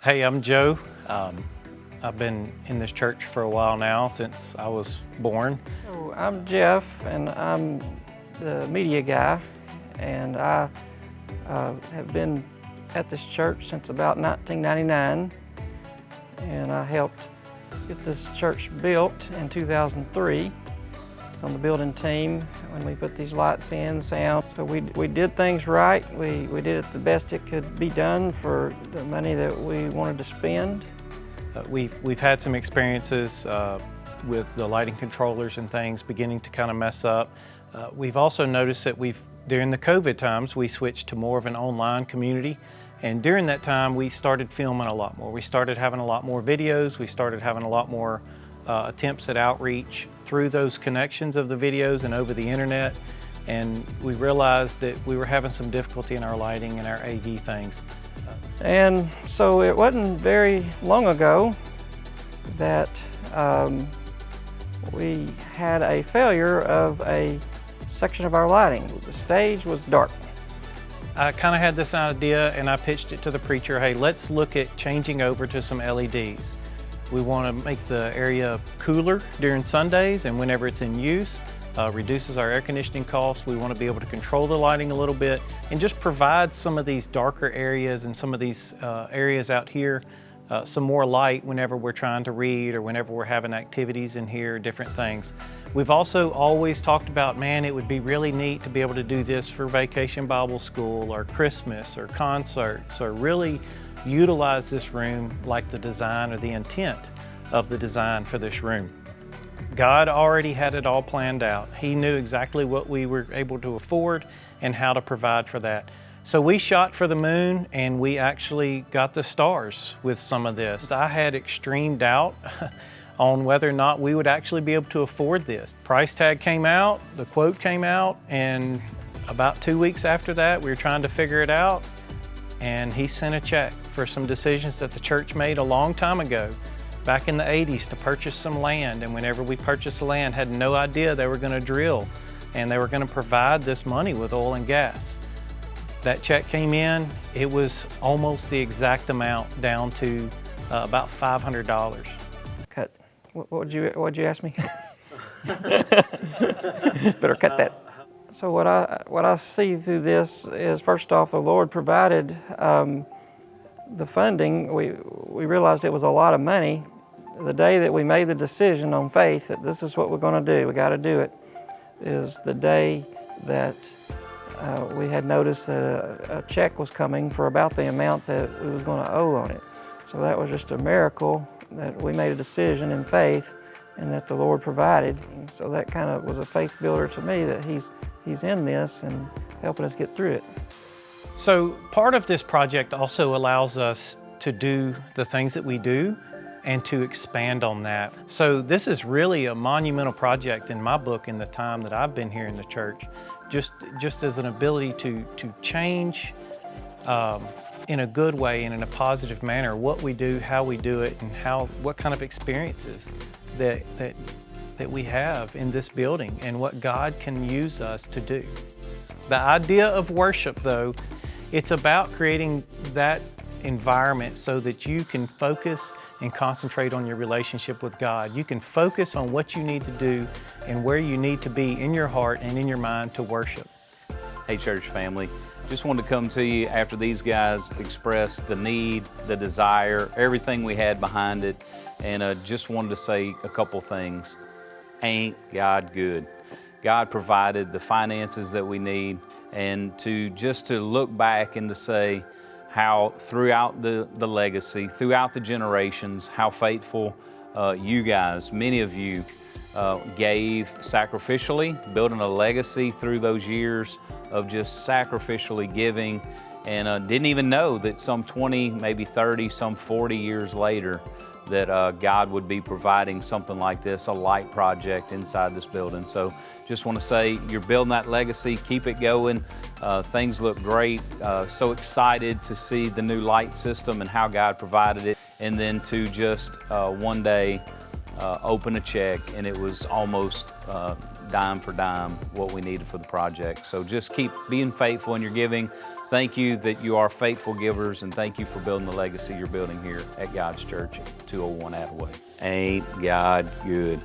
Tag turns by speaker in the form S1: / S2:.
S1: Hey, I'm Joe. I've been in this church for a while now, since I was born.
S2: So I'm Jeff, and I'm the media guy, and I have been at this church since about 1999, and I helped get this church built in 2003. I was on the building team when we put these lights in, sound. So we did things right. We did it the best it could be done for the money that we wanted to spend.
S1: We've had some experiences with the lighting controllers and things beginning to kind of mess up. We've also noticed that during the COVID times, we switched to more of an online community. And during that time, we started filming a lot more. We started having a lot more videos. We started having a lot more attempts at outreach through those connections of the videos and over the internet. And we realized that we were having some difficulty in our lighting and our AV things.
S2: And so it wasn't very long ago that we had a failure of a section of our lighting. The stage was dark.
S1: I kind of had this idea and I pitched it to the preacher, hey, let's look at changing over to some LEDs. We want to make the area cooler during Sundays and whenever it's in use. Reduces our air conditioning costs. We want to be able to control the lighting a little bit and just provide some of these darker areas and some of these areas out here some more light whenever we're trying to read or whenever we're having activities in here, different things. We've also always talked about, man, it would be really neat to be able to do this for Vacation Bible School or Christmas or concerts, or really utilize this room like the design or the intent of the design for this room. God already had it all planned out. He knew exactly what we were able to afford and how to provide for that. So we shot for the moon and we actually got the stars with some of this. I had extreme doubt on whether or not we would actually be able to afford this. Price tag came out, the quote came out, and about 2 weeks after that, we were trying to figure it out, and he sent a check for some decisions that the church made a long time ago, back in the 80s, to purchase some land. And whenever we purchased the land, had no idea they were going to drill and they were going to provide this money with oil and gas. That check came in, it was almost the exact amount, down to about $500.
S2: Cut. What'd you ask me? Better cut that. So what I see through this is, first off, the Lord provided the funding. We realized it was a lot of money. The day that we made the decision on faith that this is what we're going to do, we got to do it, is the day that we had noticed that a check was coming for about the amount that we was going to owe on it. So that was just a miracle that we made a decision in faith and that the Lord provided. And so that kind of was a faith builder to me, that He's in this and helping us get through it.
S1: So part of this project also allows us to do the things that we do and to expand on that. So this is really a monumental project in my book in the time that I've been here in the church, just as an ability to change in a good way and in a positive manner what we do, how we do it, and what kind of experiences that we have in this building and what God can use us to do. The idea of worship, though, it's about creating that environment so that you can focus and concentrate on your relationship with God. You can focus on what you need to do and where you need to be in your heart and in your mind to worship.
S3: Hey, church family. Just wanted to come to you after these guys expressed the need, the desire, everything we had behind it, and just wanted to say a couple things. Ain't God good? God provided the finances that we need, and to look back and to say how throughout the legacy, throughout the generations, how faithful you guys, many of you, gave sacrificially, building a legacy through those years of just sacrificially giving, and didn't even know that some 20, maybe 30, some 40 years later, that God would be providing something like this, a light project inside this building. So just want to say, you're building that legacy, keep it going. Things look great. So excited to see the new light system and how God provided it. And then to just one day open a check, and it was almost dime for dime what we needed for the project. So just keep being faithful in your giving. Thank you that you are faithful givers, and thank you for building the legacy you're building here at God's Church at 201 Attaway. Ain't God good?